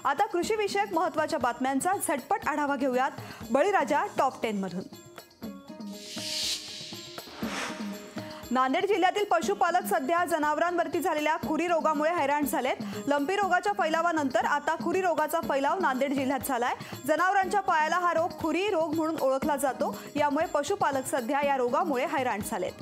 आता कृषी विषयक महत्त्वाच्या बातम्यांचा झटपट आढावा घेऊयात बळीराजा टॉप 10 मधून। नांदेड जिल्ह्यातील पशुपालक सध्या जनावरांवरती झालेल्या खुरी रोगामुळे हैराण झालेत। लंपी रोगाच्या फैलावानंतर आता खुरी रोगाचा फैलाव नांदेड जिल्ह्यात झालाय। जनावरांच्या पायाला हा रोग खुरी रोग म्हणून ओळखला जातो। यामुळे पशुपालक सध्या या रोगामुळे हैराण झालेत।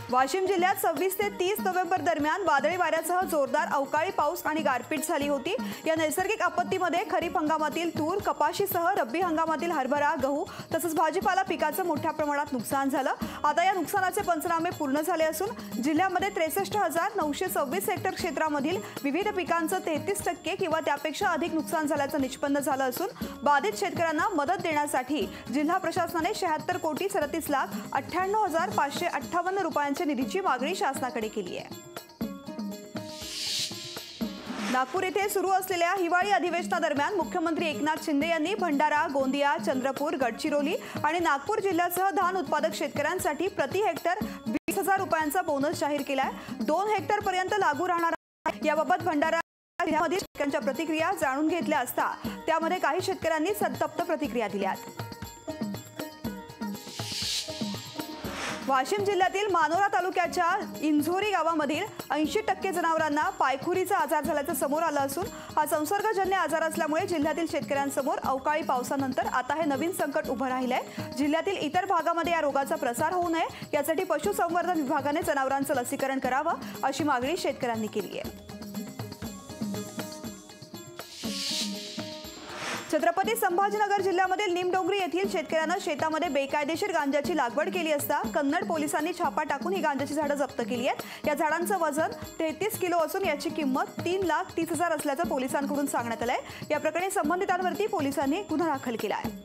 वाशिम जिल्ह्यात 26 ते 30 नोव्हेंबर दरम्यान वादळी वाऱ्यासह जोरदार अवकाळी पाऊस आणि गारपीट झाली होती। या नैसर्गिक आपत्तीमध्ये खरीप हंगामातील तूर, कपाशीसह रब्बी हंगामातील हरभरा, गहू तसंच भाजीपाला पिकाचं मोठ्या प्रमाणात नुकसान झालं। आता या नुकसानाचे पंचनामे पूर्ण झाले असून जिल्ह्यामध्ये 63,926 हेक्टर क्षेत्रामधील विविध पिकांचं 33% किंवा त्यापेक्षा अधिक नुकसान झाल्याचं निष्पन्न झालं असून बाधित शेतकऱ्यांना मदत देण्यासाठी जिल्हा प्रशासनाने 76,98,98,558 रुपयांच्या निधीची मागणी शासनाकडे केली आहे। नागपूर येथे सुरू असलेल्या हिवाळी अधिवेशनादरम्यान मुख्यमंत्री एकनाथ शिंदे यांनी भंडारा, गोंदिया, चंद्रपूर, गडचिरोली आणि नागपूर जिल्ह्यासह धान उत्पादक शेतकऱ्यांसाठी प्रति हेक्टर 20,000 रुपयांचा बोनस जाहीर केलाय। 2 हेक्टर पर्यंत लागू राहणार आहे। याबाबत भंडारा जिल्ह्यामधील शेतकऱ्यांच्या प्रतिक्रिया जाणून घेतल्या असता त्यामध्ये काही शेतकऱ्यांनी संतप्त प्रतिक्रिया दिल्यात। वाशिम जिल्ह्यातील मानोरा तालुक्याच्या इंझोरी गावामधील 80% जनावरांना पायखुरीचा आजार झाल्याचं समोर आलं असून हा संसर्गजन्य आजार असल्यामुळे जिल्ह्यातील शेतकऱ्यांसमोर अवकाळी पावसानंतर आता हे नवीन संकट उभं राहिलंय। जिल्ह्यातील इतर भागामध्ये या रोगाचा प्रसार होऊ नये यासाठी पशुसंवर्धन विभागाने जनावरांचं लसीकरण करावं अशी मागणी शेतकऱ्यांनी केली आहे। छत्रपती संभाजीनगर जिल्ह्यामधील निमडोंगरी येथील शेतकऱ्यानं शेतामध्ये बेकायदेशीर गांजाची लागवड केली असता कन्नड पोलिसांनी छापा टाकून ही गांजाची झाडं जप्त केली आहेत। या झाडांचं वजन 33 किलो असून याची किंमत 3,30,000 असल्याचं पोलिसांकडून सांगण्यात आलंय। या प्रकरणी संबंधितांवरती पोलिसांनी गुन्हा दाखल केला आहे।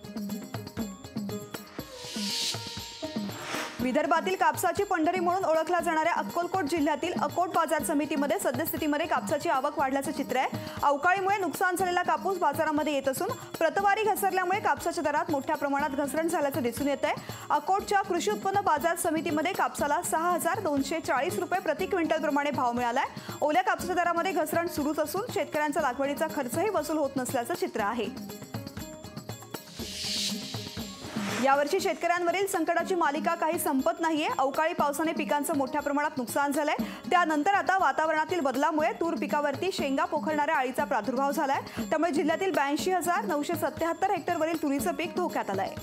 विदर्भातील कापसाची पंढरी म्हणून ओळखला जाणाऱ्या अक्कलकोट जिल्ह्यातील अकोट बाजार समितीमध्ये सद्यस्थितीमध्ये कापसाची आवक वाढल्याचं चित्र आहे। अवकाळीमुळे नुकसान झालेला कापूस बाजारामध्ये येत असून प्रतवारी घसरल्यामुळे कापसाच्या दरात मोठ्या प्रमाणात घसरण झाल्याचं दिसून येत आहे। अकोटच्या कृषी उत्पन्न बाजार समितीमध्ये कापसाला 6,240 रुपये प्रति क्विंटल प्रमाणे भाव मिळालाय। ओल्या कापसाच्या दरामध्ये घसरण सुरूच असून शेतकऱ्यांचा लागवडीचा खर्चही वसूल होत नसल्याचं चित्र आहे। यावर्षी शेतकऱ्यांवरील संकटाची मालिका काही संपत नाहीये। अवकाळी पावसाने पिकांचं मोठ्या प्रमाणात नुकसान झालंय। त्यानंतर आता वातावरणातील बदलामुळे तूर पिकावरती शेंगा पोखरणाऱ्या अळीचा प्रादुर्भाव झालाय। त्यामुळे जिल्ह्यातील 82,977 हेक्टरवरील तुरीचं पीक धोक्यात आलंय।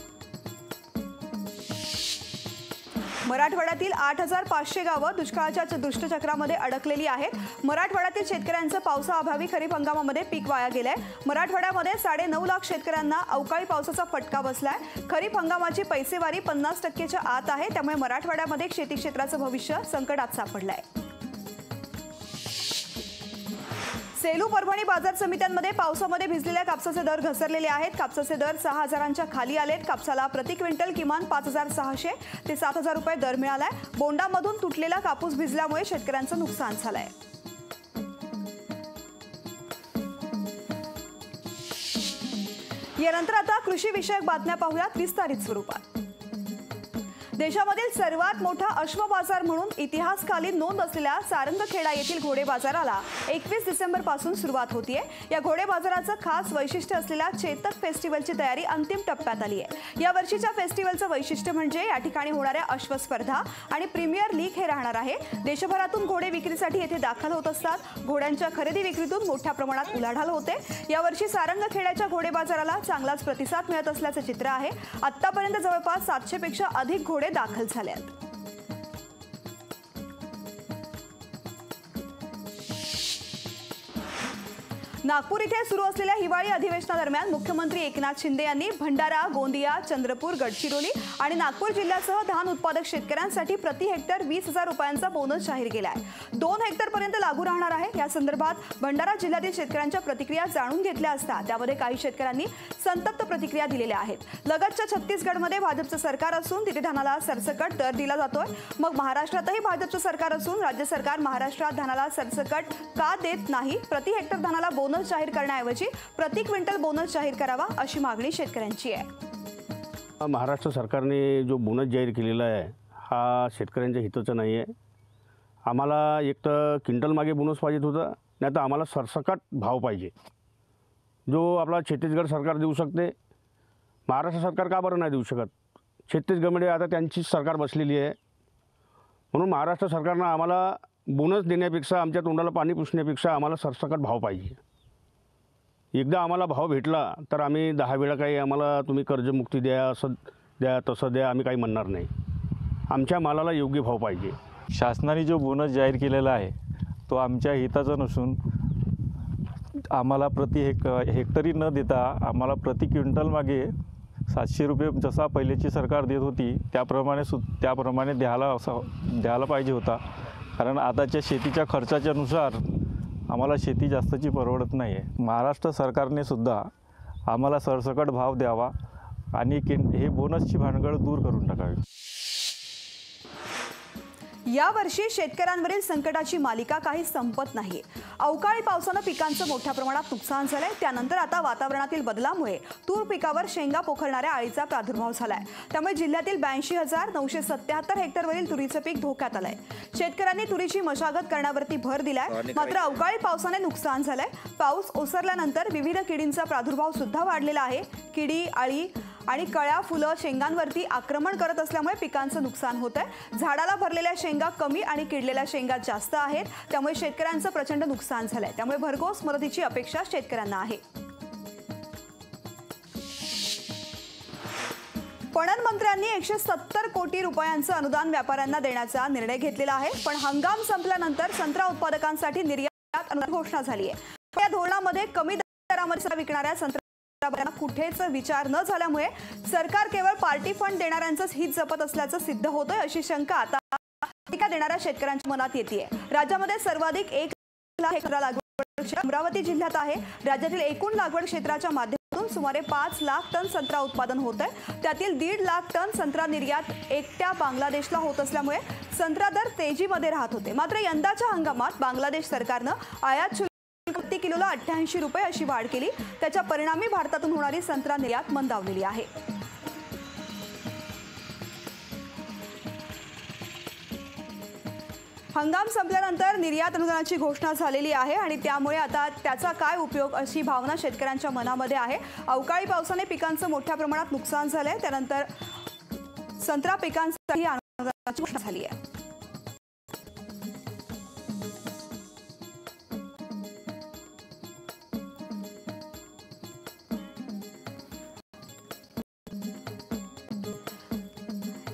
मराठवाड्यातील 8,500 गावं दुष्काळाच्या दुष्टचक्रामध्ये अडकलेली आहेत। मराठवाड्यातील शेतकऱ्यांचं पावसाअभावी खरीप हंगामामध्ये पीक वाया गेलंय। मराठवाड्यामध्ये 9.5 लाख शेतकऱ्यांना अवकाळी पावसाचा फटका बसलाय। खरीप हंगामाची पैसेवारी 50%च्या आत आहे। त्यामुळे मराठवाड्यामध्ये शेती क्षेत्राचं भविष्य संकटात सापडलंय। सेलू, परभणी बाजार समित्यांमध्ये पावसामध्ये भिजलेल्या कापसाचे दर घसरलेले आहेत। कापसाचे दर 6,000च्या खाली आलेत। कापसाला प्रति क्विंटल किमान 5,600 ते 7,000 रुपये दर मिळालाय। बोंडामधून तुटलेला कापूस भिजल्यामुळे शेतकऱ्यांचं नुकसान झालंय। यानंतर आता कृषी विषयक बातम्या पाहूयात विस्तारित स्वरूपात। देशामधील सर्वात मोठा अश्व बाजार म्हणून इतिहासकालीन नोंद असलेल्या सारंगखेडा येथील घोडे बाजाराला 21 डिसेंबर पासून सुरुवात होतीये। या घोडे बाजाराचं खास वैशिष्ट्य असलेल्या चेतक फेस्टिवलची तयारी अंतिम टप्प्यात आली आहे। या वर्षीच्या फेस्टिवलचं वैशिष्ट्य म्हणजे या ठिकाणी होणाऱ्या अश्व स्पर्धा आणि प्रीमियर लीग हे राहणार आहे। देशभरातून घोडे विक्रीसाठी येथे दाखल होत असतात। घोड्यांच्या खरेदी विक्रीतून मोठ्या प्रमाणात उलाढाल होते। यावर्षी सारंगखेड्याच्या घोडे बाजाराला चांगलाच प्रतिसाद मिळत असल्याचं चित्र आहे। आतापर्यंत जवळपास 700 पेक्षा अधिक घोडे दाखल झाले आहेत। नागपूर इथे सुरू असलेल्या हिवाळी अधिवेशनादरम्यान मुख्यमंत्री एकनाथ शिंदे यांनी भंडारा, गोंदिया, चंद्रपूर, गडचिरोली आणि नागपूर जिल्ह्यासह धान उत्पादक शेतकऱ्यांसाठी प्रति हेक्टर 20,000 रुपयांचा बोनस जाहीर केला आहे। 2 हेक्टर पर्यंत लागू राहणार आहे। या संदर्भात भंडारा जिल्ह्यातील शेतकऱ्यांच्या प्रतिक्रिया जाणून घेतल्या असता त्यामध्ये काही शेतकऱ्यांनी संतप्त प्रतिक्रिया दिलेल्या आहेत। लगतच्या छत्तीसगडमध्ये भाजपचं सरकार असून तिथे धानाला सरसकट दर दिला जातोय। मग महाराष्ट्रातही भाजपचं सरकार असून राज्य सरकार महाराष्ट्रात धानाला सरसकट का देत नाही? प्रति हेक्टर धानाला बोनस जाहीर करण्याऐवजी प्रति क्विंटल बोनस जाहीर करावा अशी मागणी शेतकऱ्यांची आहे। महाराष्ट्र सरकारने जो बोनस जाहीर केलेला आहे हा शेतकऱ्यांच्या हिताचा नाही आहे। आम्हाला एक तर क्विंटल मागे बोनस पाहिजे होता नाही तर आम्हाला सरसकट भाव पाहिजे. जो आपला छत्तीसगड सरकार देऊ शकते, महाराष्ट्र सरकार का बरं नाही देऊ शकत? छत्तीसगडमध्ये आता त्यांची सरकार बसलेली आहे, म्हणून महाराष्ट्र सरकारनं आम्हाला बोनस देण्यापेक्षा, आमच्या तोंडाला पाणी पुसण्यापेक्षा आम्हाला सरसकट भाव पाहिजे. एकदा आम्हाला भाव भेटला तर आम्ही 10 वेळा काही आम्हाला तुम्ही कर्जमुक्ती द्या, असं द्या, तसं द्या, आम्ही काही म्हणणार नाही. आमच्या मालाला योग्य भाव पाहिजे. शासनाने जो बोनस जाहीर केलेला आहे तो आमच्या हिताचा नसून आम्हाला प्रति हेक्टरी न देता आम्हाला प्रति क्विंटल मागे 700 रुपये जसा पहिल्याची सरकार देत होती त्याप्रमाणे द्यायला पाहिजे होता. कारण आताच्या शेतीच्या खर्चाच्यानुसार आम्हाला शेती जास्तची परवडत नाही आहे. महाराष्ट्र सरकारने सुद्धा आम्हाला सरसकट भाव द्यावा आणि हे बोनसची भानगड दूर करून टाकावी. यावर्षी शेतकऱ्यांवरील संकटाची मालिका काही संपत नाहीये. अवकाळी पावसानं पिकांचं मोठ्या प्रमाणात नुकसान झालंय. त्यानंतर आता वातावरणातील बदलामुळे तूर पिकावर शेंगा पोखरणाऱ्या अळीचा प्रादुर्भाव झालाय. त्यामुळे जिल्ह्यातील 82,977 हेक्टरवरील तुरीचं पीक धोक्यात आलंय. शेतकऱ्यांनी तुरीची मशागत करण्यावरती भर दिलाय. मात्र अवकाळी पावसाने नुकसान झालंय. पाऊस ओसरल्यानंतर विविध किडींचा प्रादुर्भाव सुद्धा वाढलेला आहे. किडी, अळी आणि कळ्या, फुलं शेंगांवरती आक्रमण करत असल्यामुळे पिकांचं नुकसान होत आहे. झाडाला भरलेल्या शेंगा कमी आणि किडलेल्या शेंगा जास्त आहेत. त्यामुळे शेतकऱ्यांचं प्रचंड नुकसान झालंय. त्यामुळे भरघोस मदतीची अपेक्षा शेतकऱ्यांना आहे. पणन मंत्र्यांनी 170 कोटी रुपयांचं अनुदान व्यापाऱ्यांना देण्याचा निर्णय घेतलेला आहे. पण हंगाम संपल्यानंतर संत्रा उत्पादकांसाठी निर्यात अनुदान घोषणा झाली आहे. या धोरणामध्ये कमी दरामध्ये विकणाऱ्या संत्रा कुठेच विचार न झाल्यामुळे सरकार केवळ पार्टी फंड देणाऱ्यांचंच हित जपत असल्याचं सिद्ध होतंय, अशी शंका आता देणाऱ्या शेतकऱ्यांच्या मनात येतेय. राज्यामध्ये सर्वाधिक 1 लाख हेक्टर लागवड अमरावती जिल्ह्यात आहे. राज्यातील एकूण लागवड क्षेत्राच्या माध्यमातून सुमारे 5 लाख टन संत्रा उत्पादन होत आहे. त्यातील 1.5 लाख टन संत्रा निर्यात एकट्या बांगलादेशला होत असल्यामुळे संत्रा दर तेजीमध्ये राहत होते. मात्र यंदाच्या हंगामात बांगलादेश सरकारनं आयात प्रति किलोला 88 रुपये अशी वाढ केली. त्याच्या परिणामी भारतातून होणारी संत्रा निर्यात मंदावलेली आहे. हंगाम संपल्यानंतर निर्यात अनुदानाची घोषणा झालेली आहे आणि त्यामुळे आता त्याचा काय उपयोग अशी भावना शेतकऱ्यांच्या मनामध्ये आहे. अवकाळी पावसाने पिकांचं मोठ्या प्रमाणात नुकसान झालंय. त्यानंतर संत्रा पिकांसाठी अनुदानाची घोषणा झाली आहे.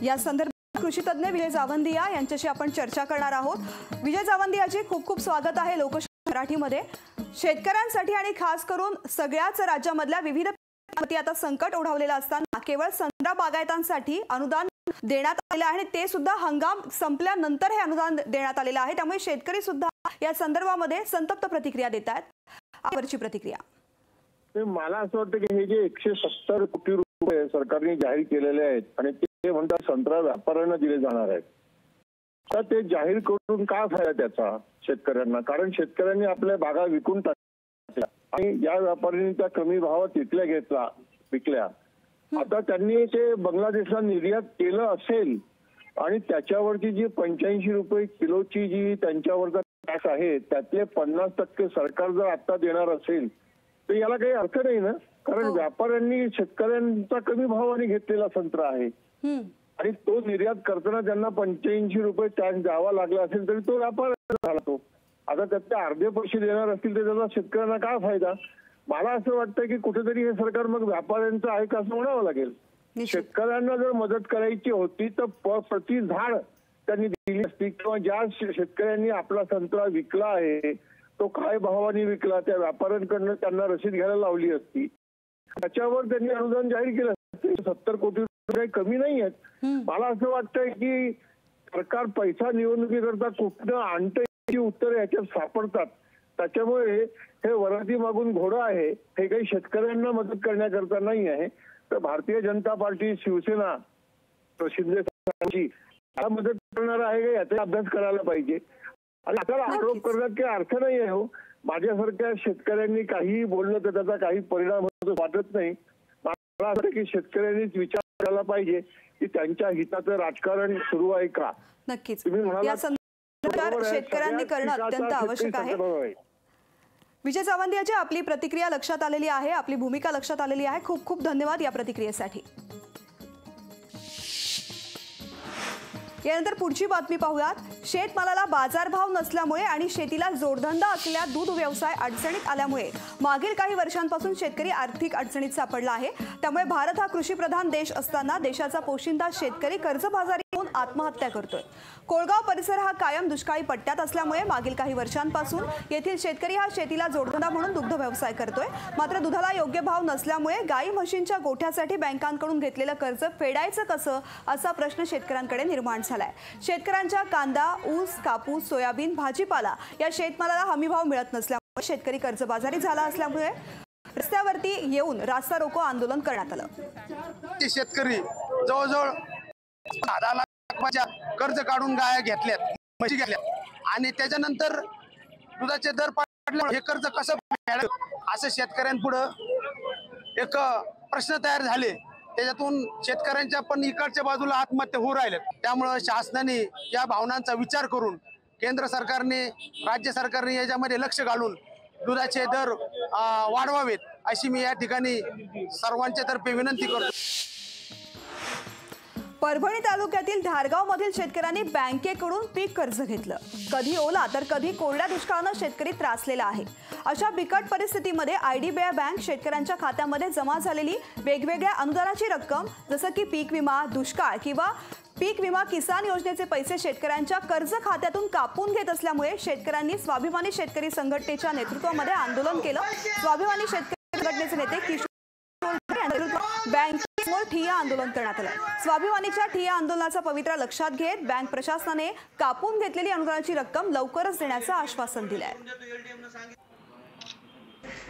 या संदर्भात कृषी तज्ञ विजय जावंदिया यांच्याशी आपण चर्चा करणार आहोत. विजय जावंदियाजी, खूप खूप स्वागत आहे लोकशाही मराठीमध्ये. शेतकऱ्यांसाठी आणि खास करून सगळ्याच राज्यामधल्या विविध पिकांवरती आता संकट ओढवलेलं असताना केवळ संत्रा बागायतांसाठी अनुदान देण्यात आलेलं आहे आणि ते सुद्धा हंगाम संपल्यानंतर हे अनुदान देण्यात आलेलं आहे. त्यामुळे शेतकरी सुद्धा या संदर्भामध्ये संतप्त प्रतिक्रिया देत आहेत. आवरची प्रतिक्रिया. मला असं वाटतं की हे जे 170 कोटी रुपये सरकारने जाहीर केलेले आहेत आणि ते म्हणतात संत्रा व्यापाऱ्यांना दिले जाणार आहेत, तर ते जाहीर करून काय फायदा त्याचा शेतकऱ्यांना? कारण शेतकऱ्यांनी आपल्या बागा विकून टाकल्या आणि या व्यापाऱ्यांनी त्या कमी भावात विकल्या. आता त्यांनी ते बांगलादेशला निर्यात केलं असेल आणि त्याच्यावरची जी 85 रुपये किलोची जी त्यांच्यावरचा टॅक्स आहे त्यातले 50% सरकार जर आता देणार असेल तर याला काही अर्थ नाही ना. कारण व्यापाऱ्यांनी शेतकऱ्यांचा कमी भावाने घेतलेला संत्रा आहे आणि तो निर्यात करताना त्यांना 85 रुपये टॅक्स द्यावा लागला असेल तरी तो व्यापार झाला. तो आता त्यातले अर्धे पैसे देणार असतील तर त्याचा शेतकऱ्यांना काय फायदा? मला असं वाटतं की कुठेतरी हे सरकार मग व्यापाऱ्यांचं आहे का असं म्हणावं लागेल. शेतकऱ्यांना जर मदत करायची होती तर प्रति झाड त्यांनी दिली असती किंवा ज्या शेतकऱ्यांनी आपला संत्रा विकला आहे तो काय भावाने विकला त्या व्यापाऱ्यांकडनं त्यांना रसीद घ्यायला लावली असती. त्याच्यावर त्यांनी अनुदान जाहीर केलं असते. 70 कोटी रुपये कमी नाही आहेत. मला असं वाटतंय की सरकार पैसा निवडणुकीकरता कुठनं आणतं उत्तर याच्यात सापडतात. त्याच्यामुळे हे वराती मागून घोडं आहे, हे काही शेतकऱ्यांना मदत करण्याकरता नाही आहे. तर भारतीय जनता पार्टी, शिवसेना, शिंदे साहेबांची मदत करणार आहे का याचा अभ्यास करायला पाहिजे. आणि आता आरोप करण्यात काही अर्थ नाही आहे. हो, माझ्यासारख्या शेतकऱ्यांनी काही बोललं तर त्याचा काही परिणाम होतो वाटत नाही. मला वाटतं की शेतकऱ्यांनीच विचार करायला पाहिजे की त्यांच्या हिताचं राजकारण सुरू आहे का. नक्कीच तुम्ही म्हणाला शेतकऱ्यांनी करणं अत्यंत आवश्यक आहे. विजय सावंत यांची आपली प्रतिक्रिया लक्षात आलेली आहे, आपली भूमिका लक्षात आलेली आहे. खूप खूप धन्यवाद या प्रतिक्रियेसाठी. यानंतर पुढची बातमी पाहूयात. शेतमालाला बाजारभाव नसल्यामुळे आणि शेतीला जोडधंदा असलेल्या दूध व्यवसाय अडचणीत आल्यामुळे मागील काही वर्षांपासून शेतकरी आर्थिक अडचणीत सापडला आहे. त्यामुळे भारत हा कृषीप्रधान देश असताना देशाचा पोशिंदा शेतकरी कर्जबाजारी होऊन आत्महत्या करतोय. कोळगाव परिसर हा कायम दुष्काळी पट्ट्यात असल्यामुळे मागील काही वर्षांपासून येथील शेतकरी हा शेतीला जोडधंदा म्हणून दुग्ध व्यवसाय करतोय. मात्र दुधाला योग्य भाव नसल्यामुळे गाई म्हशींच्या गोठ्यासाठी बँकांकडून घेतलेलं कर्ज फेडायचं कसं असा प्रश्न शेतकऱ्यांकडे निर्माण झालाय. शेतकऱ्यांच्या कांदा, ऊस, कापूस, सोयाबीन, भाजीपाला या शेतमालाला हमीभाव मिळत नसल्यामुळे शेतकरी कर्जबाजारी झाला असल्यामुळे रस्त्यावरती येऊन रास्ता रोको आंदोलन करण्यात आलं. शेतकरी जवळजवळ 10 लाखाच्या कर्ज काढून गाया घेतल्यात, म्हशी घेतल्यात आणि त्याच्यानंतर दुधाचे दर पडल्यामुळे हे कर्ज कसं फेडायचं असं शेतकऱ्यांपुढं एक प्रश्न तयार झाले. त्याच्यातून शेतकऱ्यांच्या पण इकडच्या बाजूला आत्महत्या होऊ राहिल्यात. त्यामुळं शासनाने या भावनांचा विचार करून केंद्र सरकारने, राज्य सरकारने याच्यामध्ये लक्ष घालून दुधाचे दर वाढवावेत अशी मी या ठिकाणी सर्वांच्या तर्फे विनंती करतो. परभणी तालुक्यातील धारगावमधील शेतकऱ्यांनी बँकेकडून पीक कर्ज घेतलं. कधी ओला तर कधी कोरड्या दुष्काळानं शेतकरी त्रासलेला आहे. अशा बिकट परिस्थितीमध्ये IDBI बँक शेतकऱ्यांच्या खात्यामध्ये जमा झालेली वेगवेगळ्या अनुदानाची रक्कम जसं की पीक विमा, दुष्काळ किंवा पीक विमा किसान योजनेचे पैसे शेतकऱ्यांच्या कर्ज खात्यातून कापून घेत असल्यामुळे शेतकऱ्यांनी स्वाभिमानी शेतकरी संघटनेच्या नेतृत्वामध्ये आंदोलन केलं. स्वाभिमानी शेतकरी संघटनेचे नेते किशोर बँकेसमोर ठिय्या आंदोलन करण्यात आलं. स्वाभिमानीच्या ठिय्या आंदोलनाचा पवित्रा लक्षात घेत बँक प्रशासनाने कापून घेतलेली अनुदानाची रक्कम लवकरच देण्याचं आश्वासन दिलं आहे.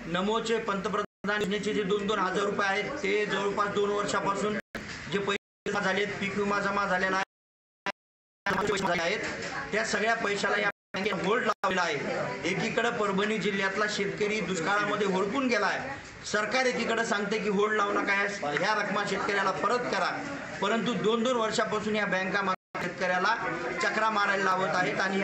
नमोचे पंतप्रधान योजनेचे जे 2-2 हजार रुपये आहेत ते जवळपास 2 वर्षापासून जे पैसे जमा झालेत, पीक विमा जमा झालेला आहे, त्या सगळ्या पैशाला या बँकेने होल्ड लावलेला आहे. एकीकडे परभणी जिल्ह्यातला शेतकरी दुष्काळामध्ये होरपून गेला आहे. सरकार एकीकडे सांगते की होल्ड लावू नका, ह्या रकमा शेतकऱ्याला परत करा, परंतु 2-2 वर्षापासून या बँका शेतकऱ्याला चक्रा मारायला लावत आहेत आणि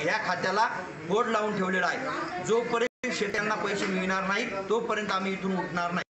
ह्या खात्याला होल्ड लावून ठेवलेला आहे. जोपर्यंत शेतकऱ्यांना पैसे मिळणार नाहीत तोपर्यंत आम्ही इथून उठणार नाही.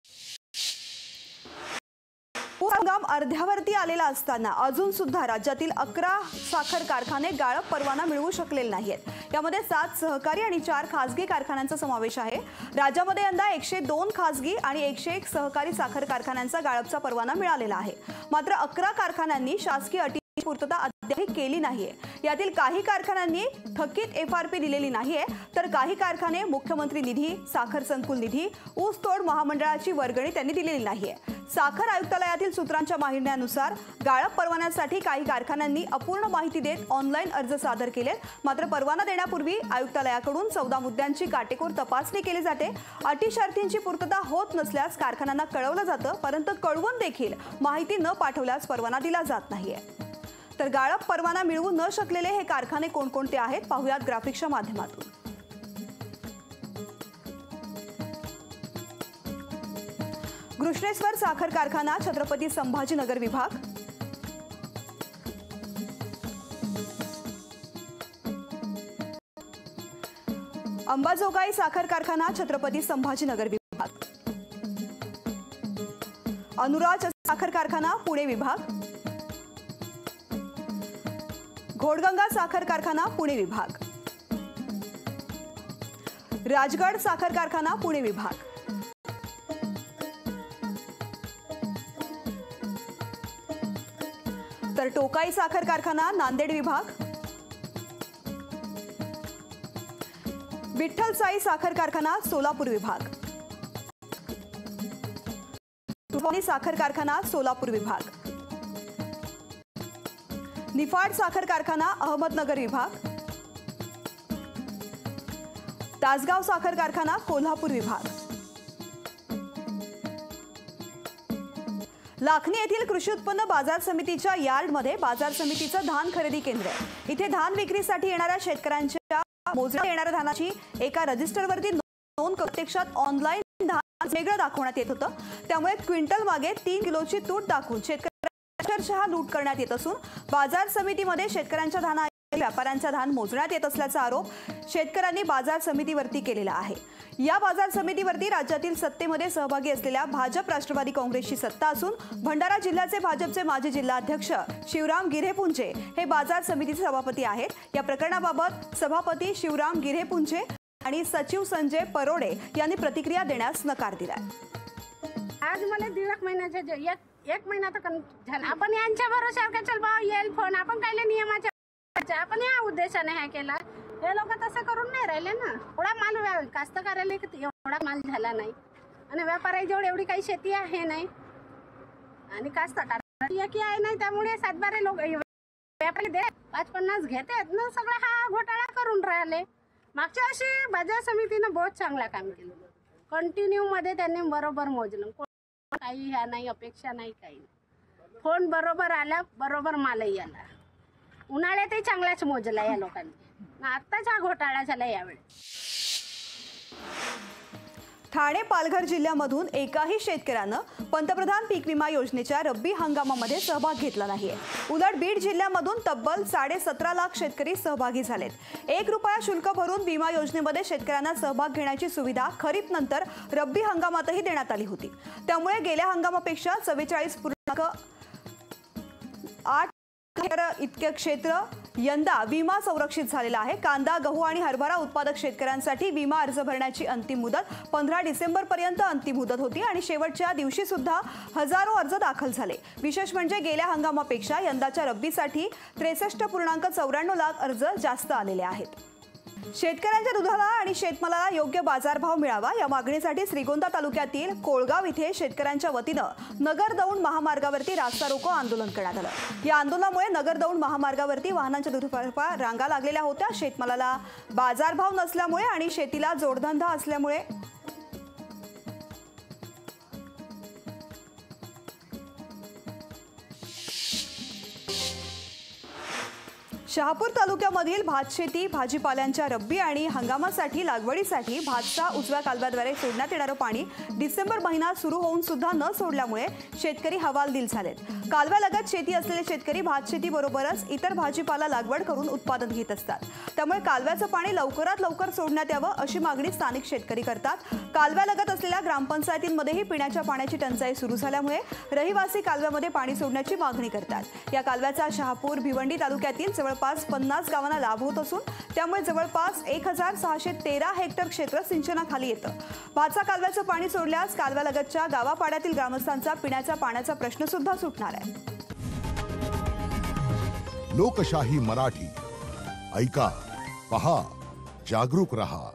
हंगाम अर्ध्यावरती आलेला असताना अजून सुद्धा राज्यातील 11 साखर कारखाने गाळप परवाना मिळवू शकलेले नाहीत. यामध्ये 7 सहकारी आणि 4 खासगी कारखान्यांचा समावेश आहे. राज्यामध्ये यंदा 102 खासगी आणि 101 सहकारी साखर कारखान्यांचा गाळपचा परवाना मिळालेला आहे. मात्र 11 कारखान्यांनी शासकीय अटी पूर्तता अद्याप केली नाहीये. यातील काही कारखान्यांनी थकीत FRP दिलेली नाहीये, तर काही कारखाने मुख्यमंत्री निधी, साखर संकुल निधी, ऊसतोड महामंडळाची वर्गणी त्यांनी दिलेली नाहीये. साखर आयुक्तालयातील सूत्रांच्या माहितीनुसार गाळप परवान्यासाठी काही कारखान्यांनी अपूर्ण माहिती देत ऑनलाईन अर्ज सादर केलेत. मात्र परवाना देण्यापूर्वी आयुक्तालयाकडून 14 मुद्द्यांची काटेकोर तपासणी केली जाते. अटी शर्तींची पूर्तता होत नसल्यास कारखान्यांना कळवलं जातं, परंतु कळवून देखील माहिती न पाठवल्यास परवाना दिला जात नाहीये. तर गाळप परवाना मिळवू न शकलेले हे कारखाने कोणकोणते आहेत पाहूयात ग्राफिक्सच्या माध्यमातून. घृष्णेश्वर साखर कारखाना, छत्रपती संभाजीनगर विभाग. अंबाजोगाई साखर कारखाना, छत्रपती संभाजीनगर विभाग. अनुराज साखर कारखाना, पुणे विभाग. घोडगंगा साखर कारखाना, पुणे विभाग. राजगड साखर कारखाना, पुणे विभाग. तर टोकाई साखर कारखाना, नांदेड विभाग. विठ्ठल साई साखर कारखाना, सोलापूर विभाग. तुफानी साखर कारखाना, सोलापूर विभाग. निफाड साखर कारखाना, अहमदनगर विभाग. तासगाव साखर कारखाना, कोल्हापूर विभाग. लाखनी येथील कृषी उत्पन्न बाजार समितीच्या यार्डमध्ये बाजार समितीचं धान खरेदी केंद्र आहे. इथे धान विक्रीसाठी येणाऱ्या शेतकऱ्यांच्या मोजण्यात येणाऱ्या धानाची एका रजिस्टरवरती नोंद प्रत्यक्षात ऑनलाईन धान वेगळं दाखवण्यात येत होतं. त्यामुळे क्विंटल मागे 3 किलोची तूट दाखवून शेतकऱ्यांना अक्षरशः लूट करण्यात येत असून बाजार समितीमध्ये शेतकऱ्यांच्या धाना व्यापाऱ्यांचा धान मोजण्यात येत असल्याचा आरोप शेतकऱ्यांनी बाजार समितीवरती केलेला आहे। या बाजार समितीवरती राज्यातील सत्तेमध्ये सहभागी असलेल्या भाजप राष्ट्रवादी काँग्रेसची सत्ता असून भंडारा जिल्ह्याचे भाजपचे माजी जिल्हाध्यक्ष शिवराम गिऱ्हेपुंजे हे बाजार समितीचे सभापती आहेत। या प्रकरणाबाबत सभापती शिवराम गिऱ्हेपुंजे आणि सचिव संजय परोडे यांनी प्रतिक्रिया देण्यास नकार दिलाय। आज मला 1.5 महिन्याचे एक महिना तर झाला। आपण यांच्या भरोशावर का चल भाऊ येईल फोन, आपण कायले नियमाच्या आपण या उद्देशाने हे केला। हे लोक तसं करून नाही राहिले ना। एवढा माल कास्तकाराला एवढा माल झाला नाही आणि व्यापाऱ्याजवळ एवढी काही शेती आहे नाही आणि कास्तकार एकी आहे नाही, त्यामुळे 7-12 लोक व्यापारी दे 5-50 घेतात ना। सगळा हा घोटाळा करून राहिले। मागच्या वर्षी बाजार समितीनं बहुत चांगला काम केलं। कंटिन्यू मध्ये त्यांनी बरोबर मोजलं, काही ह्या नाही अपेक्षा नाही, काही नाही। फोन बरोबर आला, बरोबर मालही आला। उन्हाळ्यातही चांगलाच मोजला या लोकांनी। आत्ताच हा घोटाळा झाला यावेळी। ठाणे पालघर जिल्ह्यामधून एकाही शेतकऱ्यानं पंतप्रधान पीक विमा योजनेच्या रब्बी हंगामामध्ये सहभाग घेतला नाहीये। उलट बीड जिल्ह्यामधून तब्बल 17.5 लाख शेतकरी सहभागी झालेत। 1 रुपया शुल्क भरून विमा योजनेमध्ये शेतकऱ्यांना सहभाग घेण्याची सुविधा खरीप नंतर रब्बी हंगामातही देण्यात आली होती। त्यामुळे गेल्या हंगामापेक्षा 44.8 इतके क्षेत्र यंदा विमा संरक्षित झालेला आहे। कांदा, गहू आणि हरभरा उत्पादक शेतकऱ्यांसाठी विमा अर्ज भरण्याची अंतिम मुदत 15 डिसेंबर पर्यंत अंतिम मुदत होती आणि शेवटच्या दिवशी सुद्धा हजारो अर्ज दाखल झाले। विशेष म्हणजे गेल्या हंगामापेक्षा यंदाच्या रब्बीसाठी 63.94 लाख अर्ज जास्त आलेले आहेत। शेतकऱ्यांच्या दुधाला आणि शेतमालाला योग्य बाजारभाव मिळावा या मागणीसाठी श्रीगोंदा तालुक्यातील कोळगाव इथे शेतकऱ्यांच्या वतीनं नगर दौंड महामार्गावरती रास्ता रोको आंदोलन करण्यात आलं। या आंदोलनामुळे नगर दौंड महामार्गावरती वाहनांच्या दुतर्फा रांगा लागलेल्या होत्या। शेतमालाला बाजारभाव नसल्यामुळे आणि शेतीला जोडधंदा असल्यामुळे शहापूर तालुक्यामधील भातशेती भाजीपाल्यांच्या रब्बी आणि हंगामासाठी लागवडीसाठी भातसा उजव्या कालव्याद्वारे सोडण्यात येणारं पाणी डिसेंबर महिना सुरू होऊन सुद्धा न सोडल्यामुळे शेतकरी हवालदिल झालेत। कालव्यालगत शेती असलेले शेतकरी भातशेतीबरोबरच इतर भाजीपाला लागवड करून उत्पादन घेत असतात। त्यामुळे कालव्याचं पाणी लवकरात लवकर सोडण्यात यावं अशी मागणी स्थानिक शेतकरी करतात। कालव्यालगत असलेल्या ग्रामपंचायतींमध्येही पिण्याच्या पाण्याची टंचाई सुरू झाल्यामुळे रहिवासी कालव्यामध्ये पाणी सोडण्याची मागणी करतात। या कालव्याचा शहापूर भिवंडी तालुक्यातील जवळपास 50 गावांना लाभ होत असून त्यामुळे जवळपास 1613 हेक्टर क्षेत्र सिंचनाखाली येतं। भातसा कालव्याचं पाणी सोडल्यास कालव्यालगतच्या गावापाड्यातील ग्रामस्थांचा पिण्याच्या पाण्याचा प्रश्न सुद्धा सुटणार आहे। लोकशाही मराठी ऐका, पहा, जागरूक रहा।